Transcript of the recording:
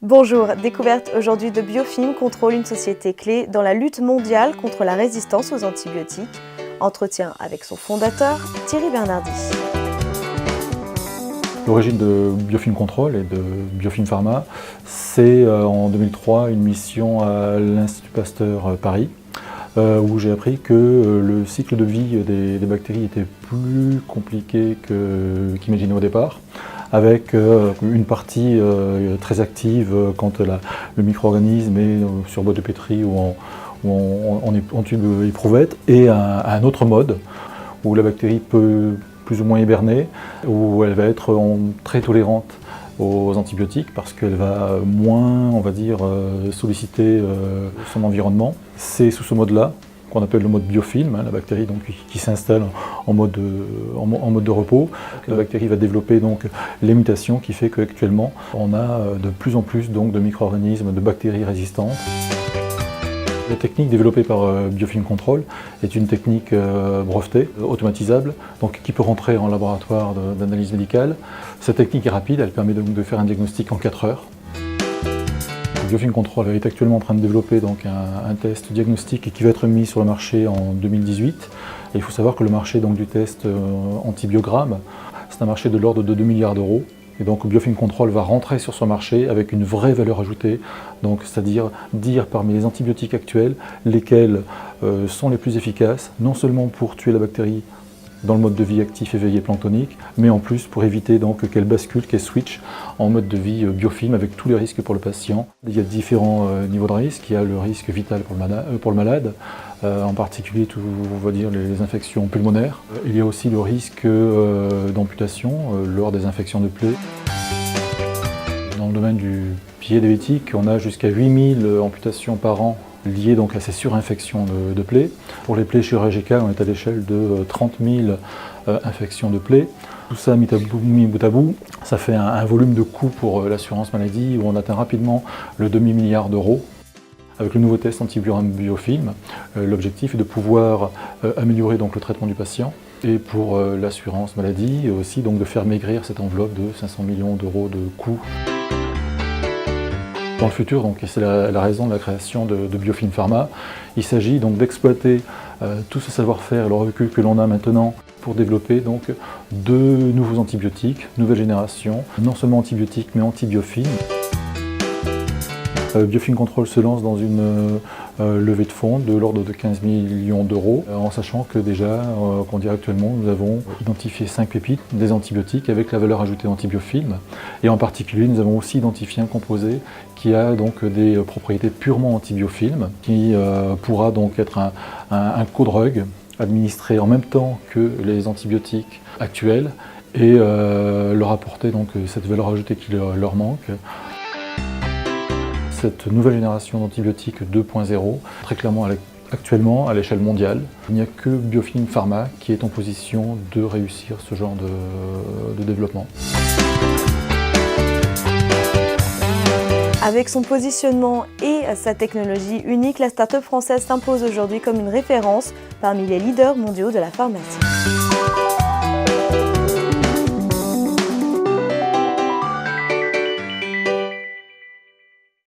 Bonjour, découverte aujourd'hui de Biofilm Control, une société clé dans la lutte mondiale contre la résistance aux antibiotiques. Entretien avec son fondateur, Thierry Bernardi. L'origine de Biofilm Control et de Biofilm Pharma, c'est en 2003 une mission à l'Institut Pasteur Paris, où j'ai appris que le cycle de vie des bactéries était plus compliqué qu'imaginé au départ, avec une partie très active quand le micro-organisme est sur boîte de pétri ou en tube éprouvette, et un autre mode où la bactérie peut plus ou moins hiberner, où elle va être très tolérante aux antibiotiques parce qu'elle va moins, on va dire, solliciter son environnement. C'est sous ce mode-là qu'on appelle le mode biofilm, la bactérie donc, qui s'installe en mode de repos. La bactérie va développer donc les mutations qui fait qu'actuellement on a de plus en plus donc, de micro-organismes, de bactéries résistantes. La technique développée par Biofilm Control est une technique brevetée, automatisable, donc qui peut rentrer en laboratoire d'analyse médicale. Cette technique est rapide, elle permet donc de faire un diagnostic en 4 heures. Biofilm Control est actuellement en train de développer donc un test diagnostique qui va être mis sur le marché en 2018. Et il faut savoir que le marché donc, du test antibiogramme, c'est un marché de l'ordre de 2 milliards d'euros. Et donc Biofilm Control va rentrer sur ce marché avec une vraie valeur ajoutée, c'est-à-dire dire parmi les antibiotiques actuels lesquels sont les plus efficaces, non seulement pour tuer la bactérie dans le mode de vie actif éveillé planctonique, mais en plus pour éviter donc qu'elle bascule, qu'elle switch en mode de vie biofilm avec tous les risques pour le patient. Il y a différents niveaux de risque. Il y a le risque vital pour le malade, en particulier on va dire les infections pulmonaires. Il y a aussi le risque d'amputation lors des infections de plaies. Dans le domaine du pied diabétique, on a jusqu'à 8000 amputations par an liées donc à ces surinfections de plaies. Pour les plaies chirurgicales, on est à l'échelle de 30 000 infections de plaies. Tout ça mis bout à bout, ça fait un volume de coûts pour l'assurance maladie où on atteint rapidement le demi-milliard d'euros. Avec le nouveau test antibiogramme biofilm, l'objectif est de pouvoir améliorer donc, le traitement du patient et pour l'assurance maladie aussi donc, de faire maigrir cette enveloppe de 500 millions d'euros de coûts. Dans le futur, donc, et c'est la raison de la création de Biofilm Pharma, il s'agit donc d'exploiter tout ce savoir-faire et le recul que l'on a maintenant pour développer donc, de nouveaux antibiotiques, nouvelle génération, non seulement antibiotiques mais antibiofilm. Biofilm Control se lance dans une levée de fonds de l'ordre de 15 millions d'euros, en sachant que déjà, qu'on dirait actuellement, nous avons identifié 5 pépites des antibiotiques avec la valeur ajoutée antibiofilm. Et en particulier, nous avons aussi identifié un composé qui a donc des propriétés purement antibiofilm, qui pourra donc être un codrug administré en même temps que les antibiotiques actuels et leur apporter donc cette valeur ajoutée qui leur manque. Cette nouvelle génération d'antibiotiques 2.0, très clairement actuellement à l'échelle mondiale, il n'y a que Biofilm Pharma qui est en position de réussir ce genre de développement. Avec son positionnement et sa technologie unique, la start-up française s'impose aujourd'hui comme une référence parmi les leaders mondiaux de la pharmacie.